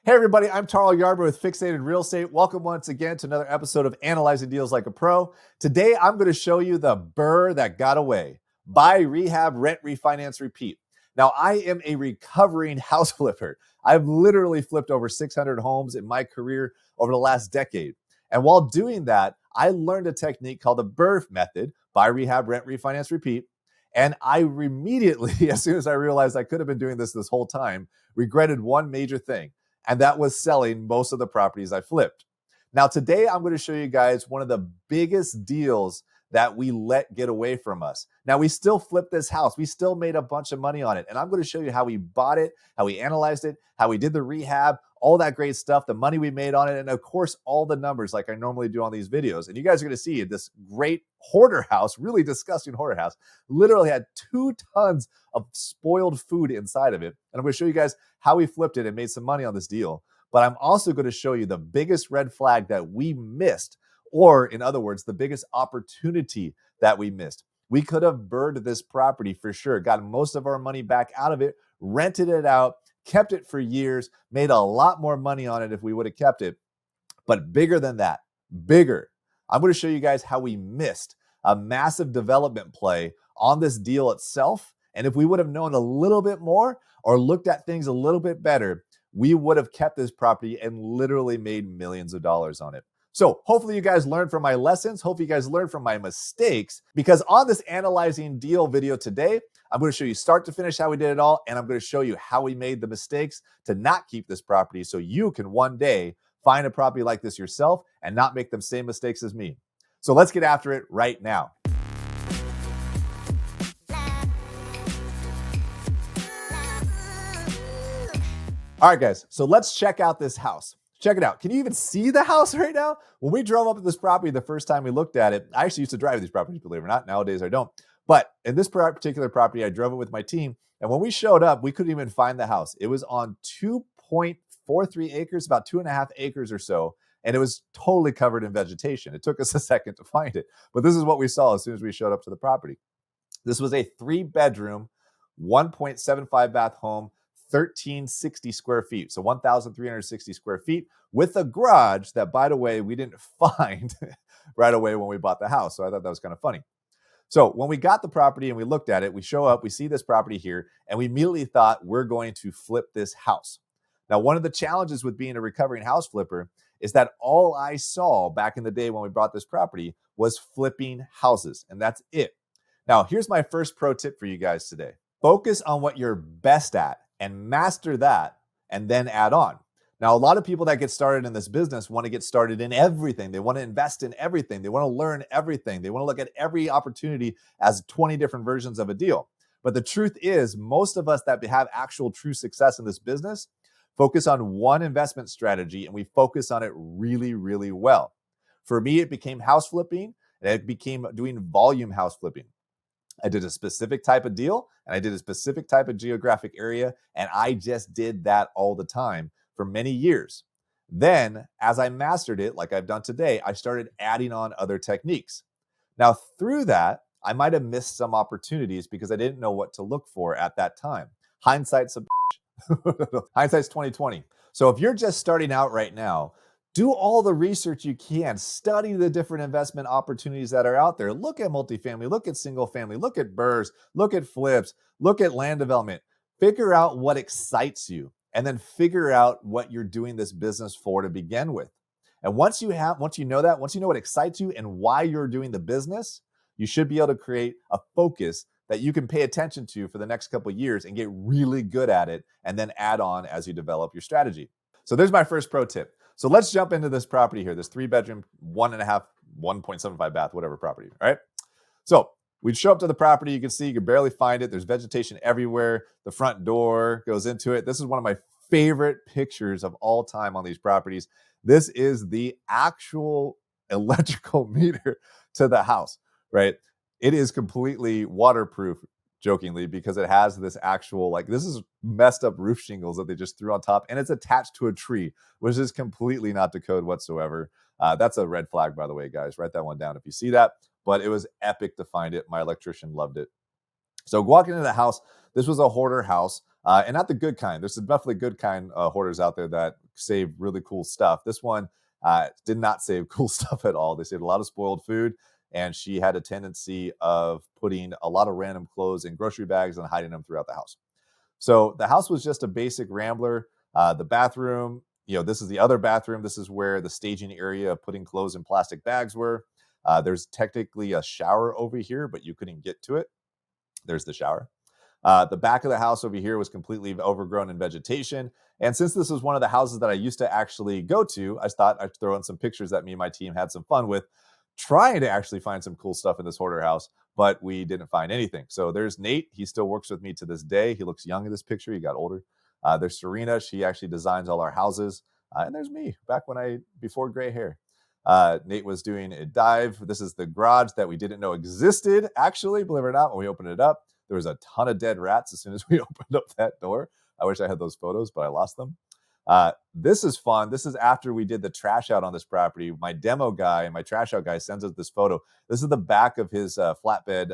Hey everybody, I'm Tarl COULD with Fixated Real Estate. Welcome once again to another episode of Analyzing Deals Like a Pro. Today I'm going to show you the BRRRR that got away. Buy, rehab, rent, refinance, repeat. Now I am a recovering house flipper. I've literally flipped over 600 homes in my career over the last decade. And while doing that, I learned a technique called the BRRRR method: buy, rehab, rent, refinance, repeat. And I immediately, as soon as I realized I could have been doing this whole time, regretted one major thing, and that was selling most of the properties I flipped. Now, today I'm going to show you guys one of the biggest deals that we let get away from us. Now, we still flipped this house. We still made a bunch of money on it. And I'm going to show you how we bought it, how we analyzed it, how we did the rehab, all that great stuff, the money we made on it, and of course, all the numbers like I normally do on these videos. And you guys are going to see this great hoarder house, really disgusting hoarder house, literally had 2 tons of spoiled food inside of it. And I'm going to show you guys how we flipped it and made some money on this deal. But I'm also going to show you the biggest red flag that we missed, or in other words, the biggest opportunity that we missed. We could have BRRRR'd this property for sure, gotten most of our money back out of it, rented it out, kept it for years, made a lot more money on it if we would have kept it. But bigger than that, bigger, I'm going to show you guys how we missed a massive development play on this deal itself. And if we would have known a little bit more or looked at things a little bit better, we would have kept this property and literally made millions of dollars on it. So hopefully you guys learned from my lessons. Hopefully you guys learned from my mistakes, because on this analyzing deal video today, I'm going to show you start to finish how we did it all. And I'm going to show you how we made the mistakes to not keep this property so you can one day find a property like this yourself and not make the same mistakes as me. So let's get after it right now. All right, guys, so let's check out this house. Check it out. Can you even see the house right now? When we drove up to this property the first time we looked at it, I actually used to drive these properties, believe it or not. Nowadays, I don't. But in this particular property, I drove it with my team. And when we showed up, we couldn't even find the house. It was on 2.43 acres, about 2.5 acres or so. And it was totally covered in vegetation. It took us a second to find it. But this is what we saw as soon as we showed up to the property. This was a 3-bedroom, 1.75 bath home, 1,360 square feet. So 1,360 square feet with a garage that, by the way, we didn't find right away when we bought the house. So I thought that was kind of funny. So when we got the property and we looked at it, we show up, we see this property here, and we immediately thought we're going to flip this house. Now, one of the challenges with being a recovering house flipper is that all I saw back in the day when we bought this property was flipping houses, and that's it. Now, here's my first pro tip for you guys today. Focus on what you're best at and master that, and then add on. Now, a lot of people that get started in this business want to get started in everything. They want to invest in everything. They want to learn everything. They want to look at every opportunity as 20 different versions of a deal. But the truth is, most of us that have actual true success in this business focus on one investment strategy, and we focus on it really, really well. For me, it became house flipping, and it became doing volume house flipping. I did a specific type of deal, and I did a specific type of geographic area, and I just did that all the time for many years. Then, as I mastered it, like I've done today, I started adding on other techniques. Now, through that, I might have missed some opportunities because I didn't know what to look for at that time. Hindsight's 2020. So if you're just starting out right now, do all the research you can. Study the different investment opportunities that are out there. Look at multifamily, look at single family, look at BRRRRs, look at flips, look at land development. Figure out what excites you, and then figure out what you're doing this business for to begin with. And once you know what excites you and why you're doing the business, you should be able to create a focus that you can pay attention to for the next couple of years and get really good at it, and then add on as you develop your strategy. So there's my first pro tip. So let's jump into this property here, this 3-bedroom, 1.75 bath, whatever property, all right? So we'd show up to the property. You can see, you can barely find it. There's vegetation everywhere. The front door goes into it. This is one of my favorite pictures of all time on these properties. This is the actual electrical meter to the house, right? It is completely waterproof, jokingly, because it has this actual, this is messed up roof shingles that they just threw on top, and it's attached to a tree, which is completely not the code whatsoever. That's a red flag, by the way, guys. Write that one down if you see that. But it was epic to find it. My electrician loved it. So walking into the house, this was a hoarder house. and not the good kind. There's definitely good kind hoarders out there that save really cool stuff. This one did not save cool stuff at all. They saved a lot of spoiled food, and she had a tendency of putting a lot of random clothes in grocery bags and hiding them throughout the house. So the house was just a basic rambler. The bathroom, this is the other bathroom. This is where the staging area of putting clothes in plastic bags were. There's technically a shower over here, but you couldn't get to it. There's the shower. The back of the house over here was completely overgrown in vegetation. And since this was one of the houses that I used to actually go to, I thought I'd throw in some pictures that me and my team had some fun with, trying to actually find some cool stuff in this hoarder house, but we didn't find anything. So there's Nate. He still works with me to this day. He looks young in this picture. He got older. There's Serena. She actually designs all our houses. And there's me back before gray hair. Nate was doing a dive. This is the garage that we didn't know existed, actually, believe it or not. When we opened it up, there was a ton of dead rats as soon as we opened up that door. I wish I had those photos, but I lost them. This is fun. This is after we did the trash out on this property. My demo guy and my trash out guy sends us this photo. This is the back of his flatbed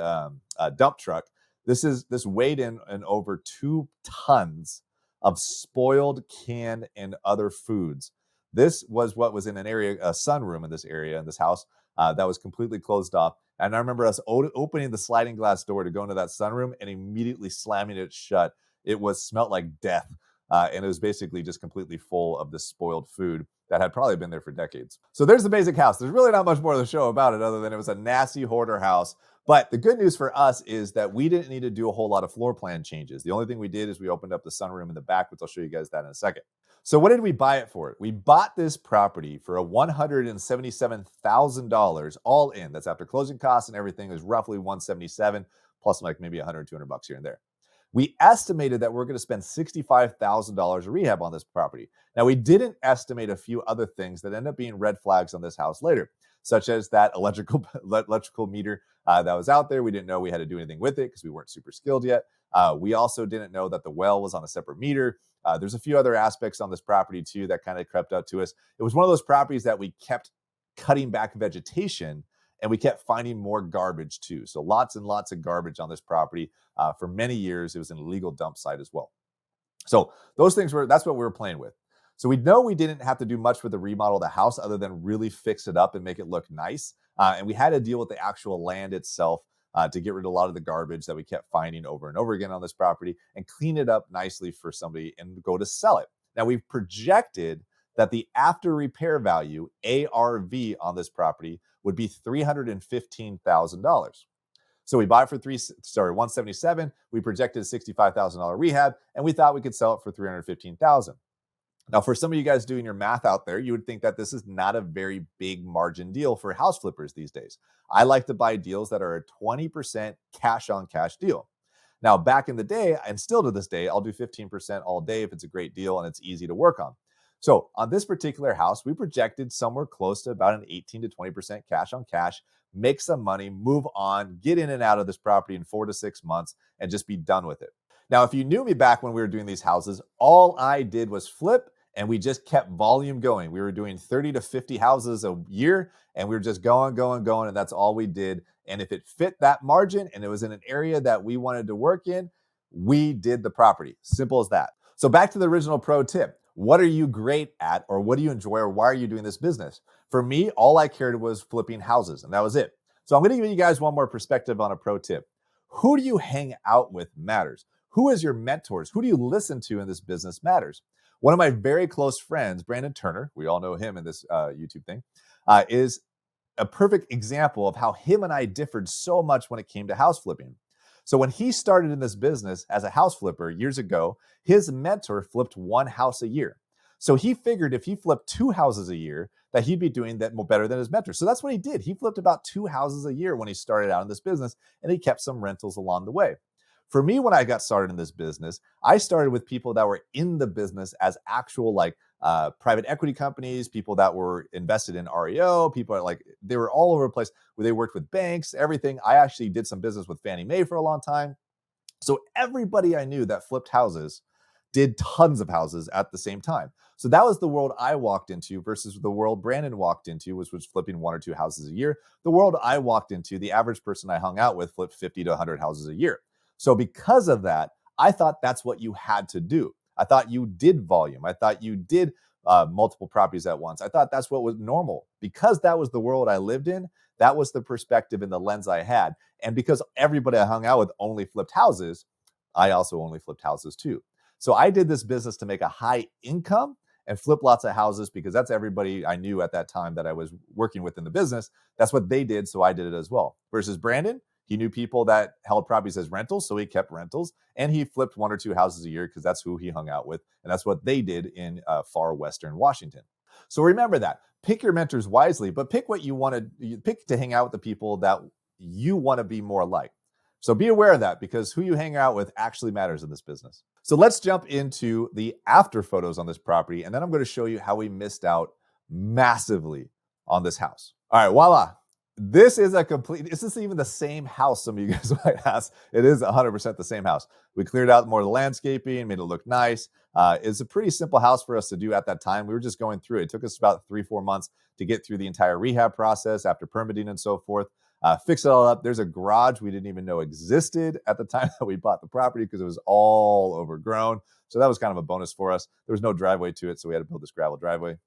dump truck. This weighed in over 2 tons of spoiled canned and other foods. This was what was in a sunroom in this area, in this house, that was completely closed off. And I remember us opening the sliding glass door to go into that sunroom and immediately slamming it shut. It smelled like death. And it was basically just completely full of this spoiled food that had probably been there for decades. So there's the basic house. There's really not much more to the show about it other than it was a nasty hoarder house. But the good news for us is that we didn't need to do a whole lot of floor plan changes. The only thing we did is we opened up the sunroom in the back, which I'll show you guys that in a second. So what did we buy it for? We bought this property for a $177,000 all in. That's after closing costs and everything is roughly $177 plus like maybe $100, $200 here and there. We estimated that we're going to spend $65,000 of rehab on this property. Now, we didn't estimate a few other things that end up being red flags on this house later, such as that electrical meter that was out there. We didn't know we had to do anything with it because we weren't super skilled yet. We also didn't know that the well was on a separate meter. There's a few other aspects on this property, too, that kind of crept up to us. It was one of those properties that we kept cutting back vegetation, and we kept finding more garbage, too. So lots and lots of garbage on this property. For many years, it was an illegal dump site as well. So those things that's what we were playing with. So we know we didn't have to do much with the remodel of the house other than really fix it up and make it look nice. And we had to deal with the actual land itself to get rid of a lot of the garbage that we kept finding over and over again on this property and clean it up nicely for somebody and go to sell it. Now, we've projected that the after repair value, ARV, on this property would be $315,000. So we bought it for $177,000. We projected a $65,000 rehab, and we thought we could sell it for $315,000. Now, for some of you guys doing your math out there, you would think that this is not a very big margin deal for house flippers these days. I like to buy deals that are a 20% cash on cash deal. Now, back in the day, and still to this day, I'll do 15% all day if it's a great deal and it's easy to work on. So on this particular house, we projected somewhere close to about an 18 to 20% cash on cash, make some money, move on, get in and out of this property in 4 to 6 months, and just be done with it. Now, if you knew me back when we were doing these houses, all I did was flip, and we just kept volume going. We were doing 30 to 50 houses a year, and we were just going, and that's all we did. And if it fit that margin and it was in an area that we wanted to work in, we did the property. Simple as that. So back to the original pro tip. What are you great at, or what do you enjoy, or why are you doing this business? For me, all I cared was flipping houses, and that was it. So I'm going to give you guys one more perspective on a pro tip. Who do you hang out with matters. Who is your mentors? Who do you listen to in this business matters. One of my very close friends, Brandon Turner, we all know him in this YouTube thing, is a perfect example of how him and I differed so much when it came to house flipping. So when he started in this business as a house flipper years ago, his mentor flipped 1 house a year. So he figured if he flipped 2 houses a year, that he'd be doing that more better than his mentor. So that's what he did. He flipped about 2 houses a year when he started out in this business, and he kept some rentals along the way. For me, when I got started in this business, I started with people that were in the business as actual private equity companies, people that were invested in REO, people they were all over the place where they worked with banks, everything. I actually did some business with Fannie Mae for a long time. So everybody I knew that flipped houses did tons of houses at the same time. So that was the world I walked into versus the world Brandon walked into, which was flipping 1 or 2 houses a year. The world I walked into, the average person I hung out with flipped 50 to 100 houses a year. So because of that, I thought that's what you had to do. I thought you did volume. I thought you did multiple properties at once. I thought that's what was normal. Because that was the world I lived in, that was the perspective and the lens I had. And because everybody I hung out with only flipped houses, I also only flipped houses too. So I did this business to make a high income and flip lots of houses because that's everybody I knew at that time that I was working with in the business. That's what they did, so I did it as well. Versus Brandon, he knew people that held properties as rentals, so he kept rentals, and he flipped 1 or 2 houses a year because that's who he hung out with, and that's what they did in far western Washington. So remember that. Pick your mentors wisely, but pick what you want to pick to hang out with the people that you want to be more like. So be aware of that because who you hang out with actually matters in this business. So let's jump into the after photos on this property, and then I'm going to show you how we missed out massively on this house. All right, voila. This is even the same house, some of you guys might ask. It is 100% the same house. We cleared out more of the landscaping, made it look nice. It's a pretty simple house for us to do at that time. We were just going through it. It took us about 3-4 months to get through the entire rehab process after permitting and so forth. Fix it all up. There's a garage we didn't even know existed at the time that we bought the property because it was all overgrown. So that was kind of a bonus for us. There was no driveway to it, so we had to build this gravel driveway.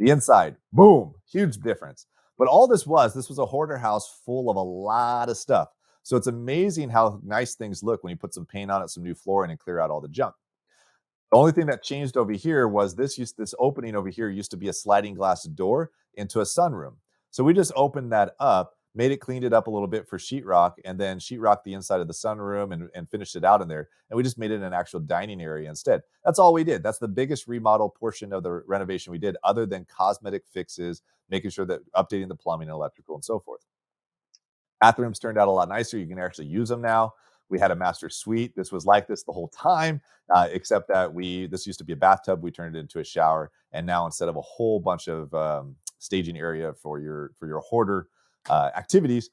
The inside, boom, huge difference. But all this was a hoarder house full of a lot of stuff. So it's amazing how nice things look when you put some paint on it, some new flooring, and clear out all the junk. The only thing that changed over here was this opening over here used to be a sliding glass door into a sunroom. So we just opened that up, cleaned it up a little bit for sheetrock, and then sheetrocked the inside of the sunroom and finished it out in there. And we just made it an actual dining area instead. That's all we did. That's the biggest remodel portion of the renovation we did, other than cosmetic fixes, making sure that updating the plumbing and electrical and so forth. Bathrooms turned out a lot nicer. You can actually use them now. We had a master suite. This was like this the whole time, except that this used to be a bathtub. We turned it into a shower. And now instead of a whole bunch of staging area for your hoarder activities,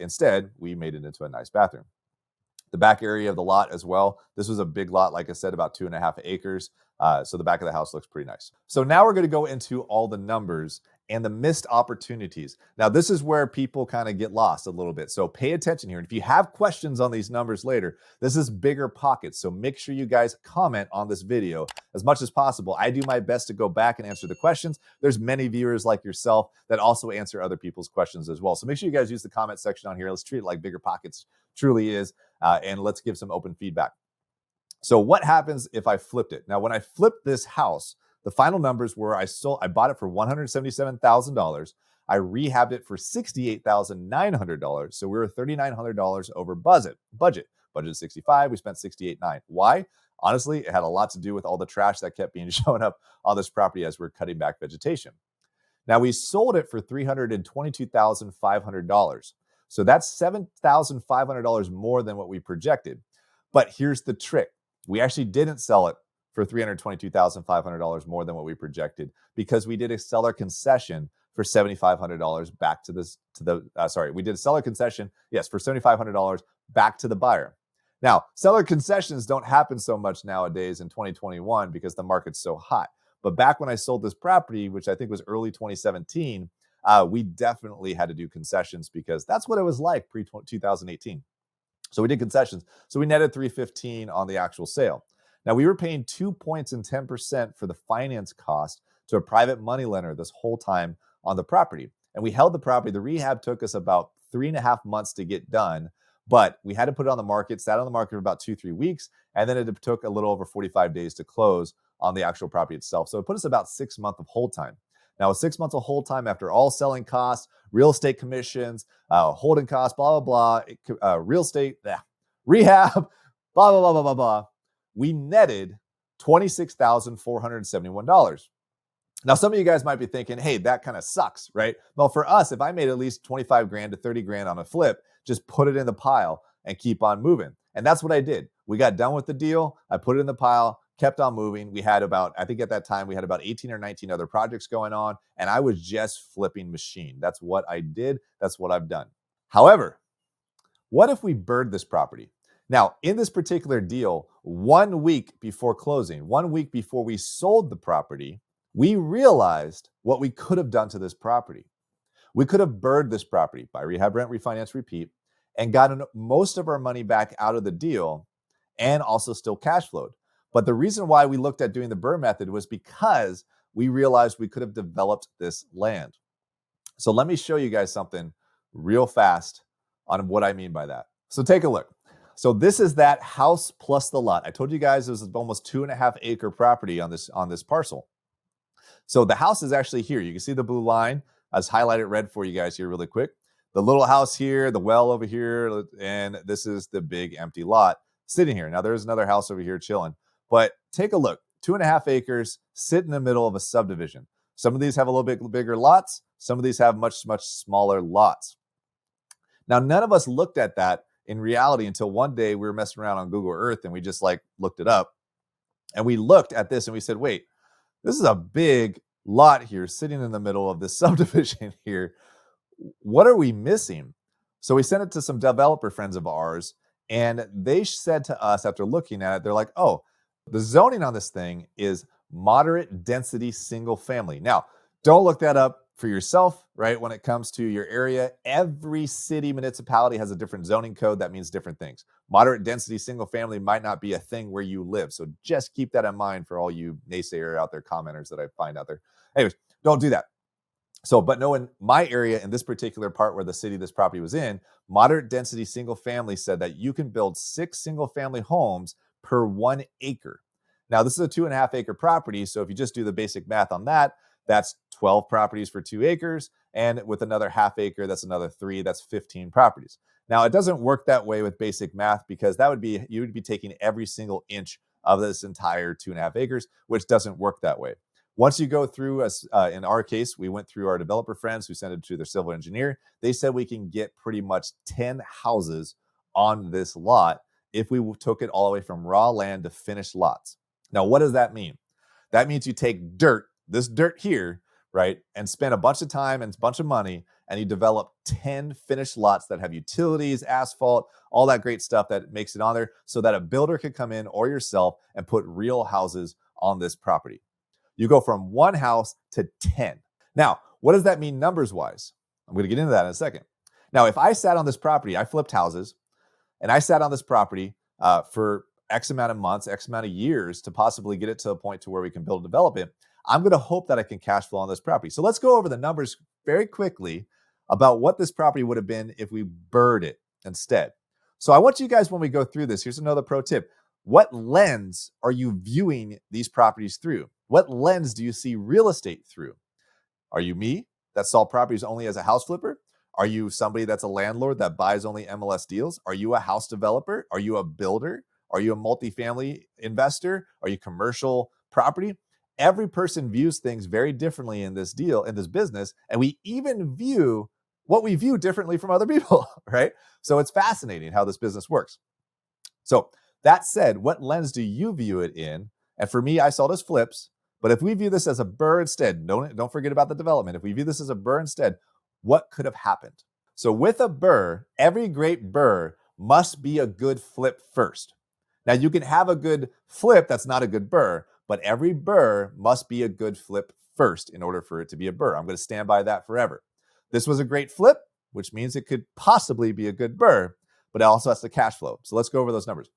instead, we made it into a nice bathroom. The back area of the lot as well. This was a big lot, like I said, about 2.5 acres. So the back of the house looks pretty nice. So now we're going to go into all the numbers and the missed opportunities. Now, this is where people kind of get lost a little bit. So pay attention here. And if you have questions on these numbers later, this is BiggerPockets. So make sure you guys comment on this video as much as possible. I do my best to go back and answer the questions. There's many viewers like yourself that also answer other people's questions as well. So make sure you guys use the comment section on here. Let's treat it like BiggerPockets truly is. And let's give some open feedback. So what happens if I flipped it? Now, when I flipped this house, the final numbers were I bought it for $177,000. I rehabbed it for $68,900. So we were $3,900 over budget. Budget is $65,000. We spent $68,900. Why? Honestly, it had a lot to do with all the trash that kept being showing up on this property as we're cutting back vegetation. Now, we sold it for $322,500. So that's $7,500 more than what we projected. But here's the trick. We actually didn't sell it for $322,500 more than what we projected because we did a seller concession for $7,500 back to this we did a seller concession, yes, for $7,500 back to the buyer. Now, seller concessions don't happen so much nowadays in 2021 because the market's so hot. But back when I sold this property, which I think was early 2017, we definitely had to do concessions because that's what it was like pre-2018. So we did concessions. So we netted $315,000 on the actual sale. Now, we were paying 2 points and 10% for the finance cost to a private money lender this whole time on the property. And we held the property. The rehab took us about 3.5 months to get done, but we had to put it on the market, sat on the market for about 2-3 weeks, and then it took a little over 45 days to close on the actual property itself. So it put us about 6 months of hold time. Now, with 6 months of hold time after all selling costs, real estate commissions, holding costs, blah, blah, blah, real estate, rehab, blah, blah, blah, blah, blah, blah, we netted $26,471. Now, some of you guys might be thinking, hey, that kind of sucks, right? Well, for us, if I made at least $25,000 to $30,000 on a flip, just put it in the pile and keep on moving. And that's what I did. We got done with the deal. I put it in the pile, kept on moving. We had I think at that time, we had about 18 or 19 other projects going on, and I was just flipping machine. That's what I did. That's what I've done. However, what if we BRRRR'd this property? Now, in this particular deal, 1 week before closing, 1 week before we sold the property, we realized what we could have done to this property. We could have BRRRR'd this property by rehab, rent, refinance, repeat, and gotten most of our money back out of the deal and also still cash flowed. But the reason why we looked at doing the BRRRR method was because we realized we could have developed this land. So let me show you guys something real fast on what I mean by that. So take a look. So this is that house plus the lot. I told you guys it was almost 2.5 acre property on this parcel. So the house is actually here. You can see the blue line. I just highlighted red for you guys here really quick. The little house here, the well over here, and this is the big empty lot sitting here. Now there's another house over here chilling, but take a look. 2.5 acres sit in the middle of a subdivision. Some of these have a little bit bigger lots. Some of these have much smaller lots. Now, none of us looked at that in reality until one day we were messing around on Google Earth and we just looked it up. And we looked at this and we said, wait, this is a big lot here sitting in the middle of this subdivision here. What are we missing? So we sent it to some developer friends of ours, and they said to us after looking at it, they're like, oh, the zoning on this thing is moderate density single family. Now, don't look that up for yourself, right? When it comes to your area, every city municipality has a different zoning code that means different things. Moderate density single family might not be a thing where you live. So just keep that in mind for all you naysayer out there, commenters that I find out there. Anyways, don't do that. So, but no, in my area, in this particular part where the city this property was in, moderate density single family said that you can build 6 single family homes per 1 acre. Now, this is a 2.5 acre property. So if you just do the basic math on that, that's 12 properties for 2 acres. And with another half acre, that's another 3, that's 15 properties. Now, it doesn't work that way with basic math because that would be, you would be taking every single inch of this entire 2.5 acres, which doesn't work that way. Once you go through, in our case, we went through our developer friends who sent it to their civil engineer. They said we can get pretty much 10 houses on this lot if we took it all the way from raw land to finished lots. Now, what does that mean? That means you take dirt, this dirt here, right, and spend a bunch of time and a bunch of money, and you develop 10 finished lots that have utilities, asphalt, all that great stuff that makes it on there so that a builder could come in or yourself and put real houses on this property. You go from 1 house to 10. Now, what does that mean numbers-wise? I'm going to get into that in a second. Now, if I sat on this property, I flipped houses, and I sat on this property for X amount of months, X amount of years to possibly get it to a point to where we can build and develop it, I'm going to hope that I can cash flow on this property. So let's go over the numbers very quickly about what this property would have been if we BRRRR'd it instead. So I want you guys, when we go through this, here's another pro tip. What lens are you viewing these properties through? What lens do you see real estate through? Are you me that saw properties only as a house flipper? Are you somebody that's a landlord that buys only MLS deals? Are you a house developer? Are you a builder? Are you a multifamily investor? Are you commercial property? Every person views things very differently in this deal, in this business, and we even view what we view differently from other people, right? So it's fascinating how this business works. So that said, what lens do you view it in? And for me, I saw it as flips. But if we view this as a BRRRR instead, don't forget about the development. If we view this as a BRRRR instead, what could have happened? So with a BRRRR, every great BRRRR must be a good flip first. Now, you can have a good flip that's not a good BRRRR, but every BRRRR must be a good flip first in order for it to be a BRRRR. I'm going to stand by that forever. This was a great flip, which means it could possibly be a good BRRRR, but it also has to cash flow. So let's go over those numbers.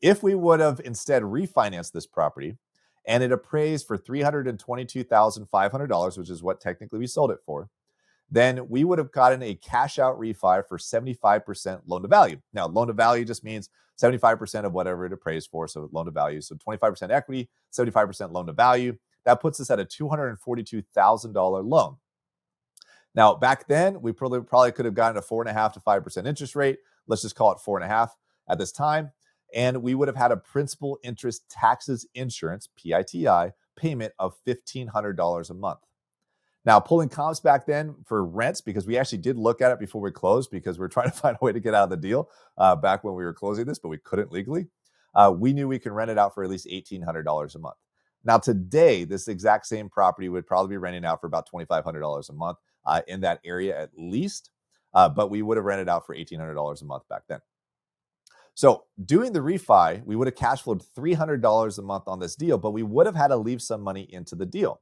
If we would have instead refinanced this property and it appraised for $322,500, which is what technically we sold it for, then we would have gotten a cash out refi for 75% loan to value. Now, loan to value just means 75% of whatever it appraised for. So loan to value. So 25% equity, 75% loan to value. That puts us at a $242,000 loan. Now, back then, we probably could have gotten a 4.5% to 5% interest rate. Let's just call it 4.5% at this time. And we would have had a principal, interest, taxes, insurance, PITI, payment of $1,500 a month. Now, pulling comps back then for rents, because we actually did look at it before we closed because we were trying to find a way to get out of the deal back when we were closing this, but we couldn't legally. We knew we could rent it out for at least $1,800 a month. Now, today, this exact same property would probably be renting out for about $2,500 a month in that area at least, but we would have rented out for $1,800 a month back then. So doing the refi, we would have cash flowed $300 a month on this deal, but we would have had to leave some money into the deal.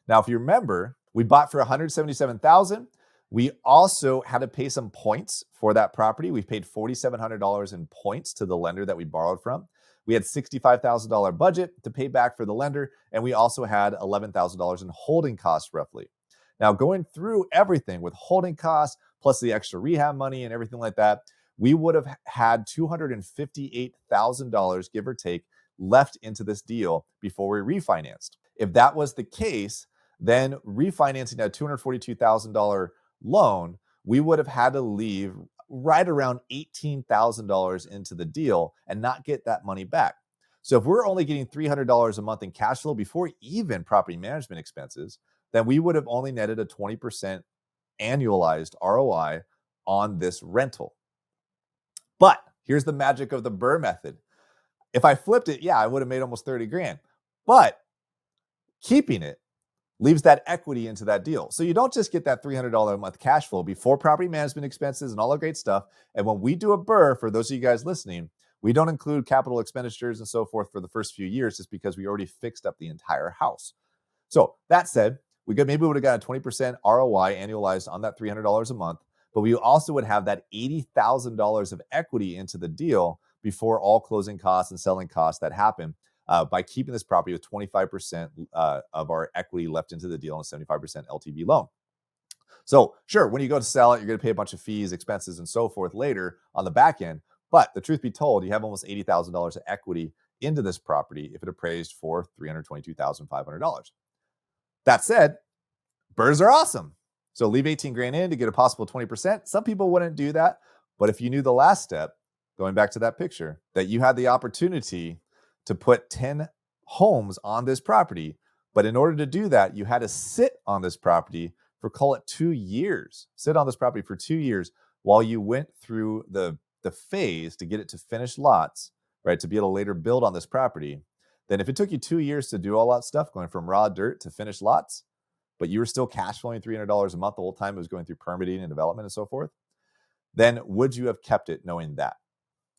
Now, if you remember, we bought for $177,000. We also had to pay some points for that property. We paid $4,700 in points to the lender that we borrowed from. We had $65,000 budget to pay back for the lender, and we also had $11,000 in holding costs roughly. Now, going through everything with holding costs plus the extra rehab money and everything like that, we would have had $258,000, give or take, left into this deal before we refinanced. If that was the case, then refinancing that $242,000 loan, we would have had to leave right around $18,000 into the deal and not get that money back. So if we're only getting $300 a month in cash flow before even property management expenses, then we would have only netted a 20% annualized ROI on this rental. But here's the magic of the BRRRR method. If I flipped it, yeah, I would have made almost 30 grand. But keeping it leaves that equity into that deal. So you don't just get that $300 a month cash flow before property management expenses and all the great stuff. And when we do a BRRRR, for those of you guys listening, we don't include capital expenditures and so forth for the first few years just because we already fixed up the entire house. So that said, maybe we would have got a 20% ROI annualized on that $300 a month, but we also would have that $80,000 of equity into the deal before all closing costs and selling costs that happen by keeping this property with 25% of our equity left into the deal and a 75% LTV loan. So sure, when you go to sell it, you're going to pay a bunch of fees, expenses, and so forth later on the back end. But the truth be told, you have almost $80,000 of equity into this property if it appraised for $322,500. That said, BRRRRs are awesome. So leave 18 grand in to get a possible 20%. Some people wouldn't do that. But if you knew the last step, going back to that picture, that you had the opportunity to put 10 homes on this property, but in order to do that, you had to sit on this property for, call it 2 years, sit on this property for 2 years while you went through the phase to get it to finished lots, right, to be able to later build on this property. Then if it took you 2 years to do all that stuff, going from raw dirt to finished lots, but you were still cash flowing $300 a month the whole time it was going through permitting and development and so forth, then would you have kept it knowing that?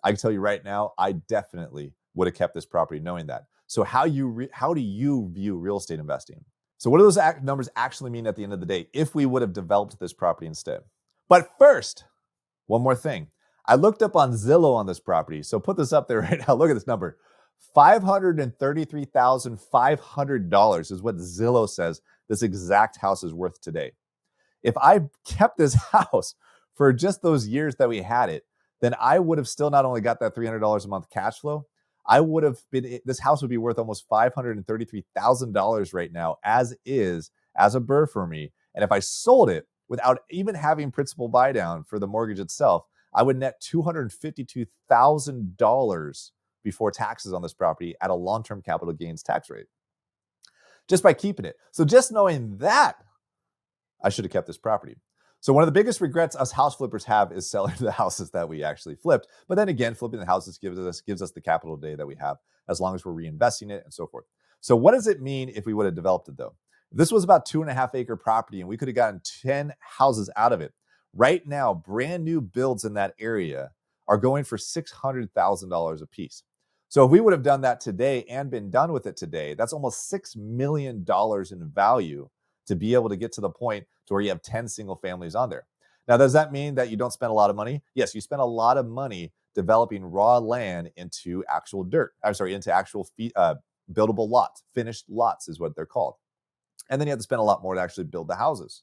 I can tell you right now, I definitely would have kept this property knowing that. So how do you view real estate investing? So what do those numbers actually mean at the end of the day if we would have developed this property instead? But first, one more thing. I looked up on Zillow on this property. So put this up there right now. Look at this number. $533,500 is what Zillow says this exact house is worth today. If I kept this house for just those years that we had it, then I would have still not only got that $300 a month cash flow, this house would be worth almost $533,000 right now as a BRRRR for me. And if I sold it without even having principal buy down for the mortgage itself, I would net $252,000 before taxes on this property at a long-term capital gains tax rate, just by keeping it. So just knowing that, I should have kept this property. So one of the biggest regrets us house flippers have is selling the houses that we actually flipped. But then again, flipping the houses gives us the capital today that we have, as long as we're reinvesting it and so forth. So what does it mean if we would have developed it though? If this was about 2.5 acre property and we could have gotten 10 houses out of it, right now, brand new builds in that area are going for $600,000 a piece. So if we would have done that today and been done with it today, that's almost $6 million in value to be able to get to the point to where you have 10 single families on there. Now, does that mean that you don't spend a lot of money? Yes, you spend a lot of money developing raw land into actual into actual buildable lots. Finished lots is what they're called. And then you have to spend a lot more to actually build the houses.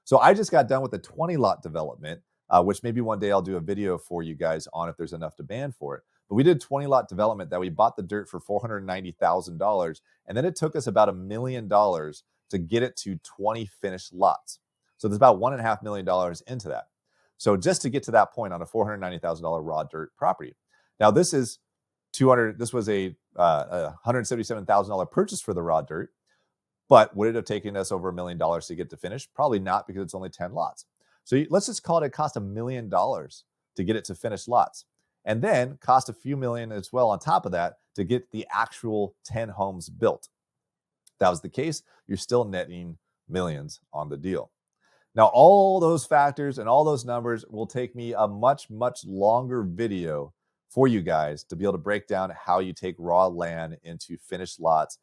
So I just got done with a 20 lot development, which maybe one day I'll do a video for you guys on if there's enough demand for it. But we did 20 lot development that we bought the dirt for $490,000. And then it took us about $1 million to get it to 20 finished lots. So there's about $1.5 million into that. So just to get to that point on a $490,000 raw dirt property. Now this was a $177,000 purchase for the raw dirt, but would it have taken us over $1 million to get to finish? Probably not, because it's only 10 lots. So let's just call it cost $1 million to get it to finished lots. And then cost a few million as well on top of that to get the actual 10 homes built. If that was the case, you're still netting millions on the deal. Now, all those factors and all those numbers will take me a much, much longer video for you guys to be able to break down how you take raw land into finished lots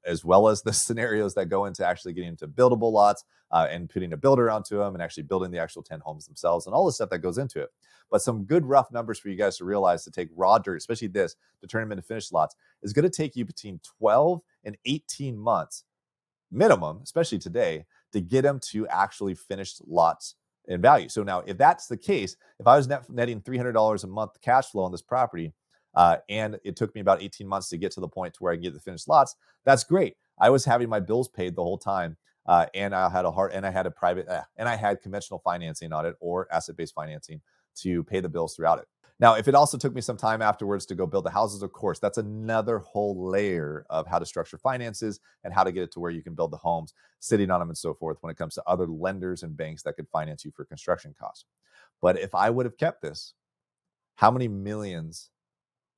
as well as the scenarios that go into actually getting into buildable lots and putting a builder onto them and actually building the actual 10 homes themselves and all the stuff that goes into it. But some good rough numbers for you guys to realize to take raw dirt, especially this, to turn them into finished lots, is going to take you between 12 and 18 months minimum, especially today, to get them to actually finished lots in value. So now, if that's the case, if I was netting $300 a month cash flow on this property, and it took me about 18 months to get to the point to where I can get the finished lots, that's great. I was having my bills paid the whole time, and I had conventional financing on it or asset-based financing to pay the bills throughout it. Now, if it also took me some time afterwards to go build the houses, of course, that's another whole layer of how to structure finances and how to get it to where you can build the homes, sitting on them and so forth when it comes to other lenders and banks that could finance you for construction costs. But if I would have kept this, how many millions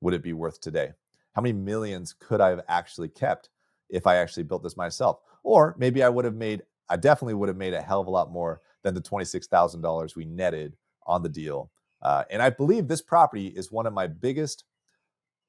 would it be worth today? How many millions could I have actually kept if I actually built this myself? Or maybe I definitely would have made a hell of a lot more than the $26,000 we netted on the deal. And I believe this property is one of my biggest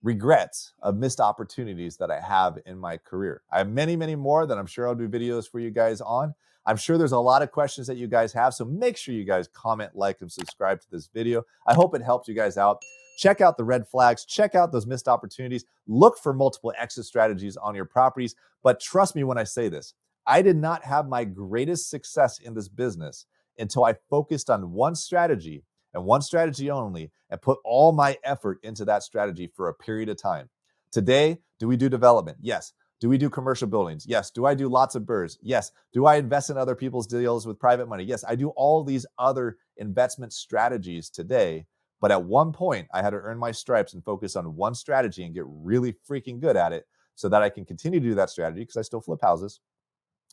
regrets of missed opportunities that I have in my career. I have many, many more that I'm sure I'll do videos for you guys on. I'm sure there's a lot of questions that you guys have, so make sure you guys comment, like, and subscribe to this video. I hope it helped you guys out. Check out the red flags, check out those missed opportunities, look for multiple exit strategies on your properties. But trust me when I say this, I did not have my greatest success in this business until I focused on one strategy and one strategy only and put all my effort into that strategy for a period of time. Today, do we do development? Yes. Do we do commercial buildings? Yes. Do I do lots of BRRRRs? Yes. Do I invest in other people's deals with private money? Yes. I do all these other investment strategies today. But at one point, I had to earn my stripes and focus on one strategy and get really freaking good at it so that I can continue to do that strategy, because I still flip houses,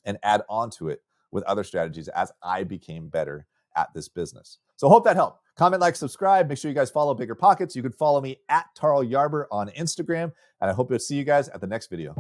and add on to it with other strategies as I became better at this business. So hope that helped. Comment, like, subscribe. Make sure you guys follow BiggerPockets. You can follow me at Tarl COULD on Instagram. And I hope to see you guys at the next video.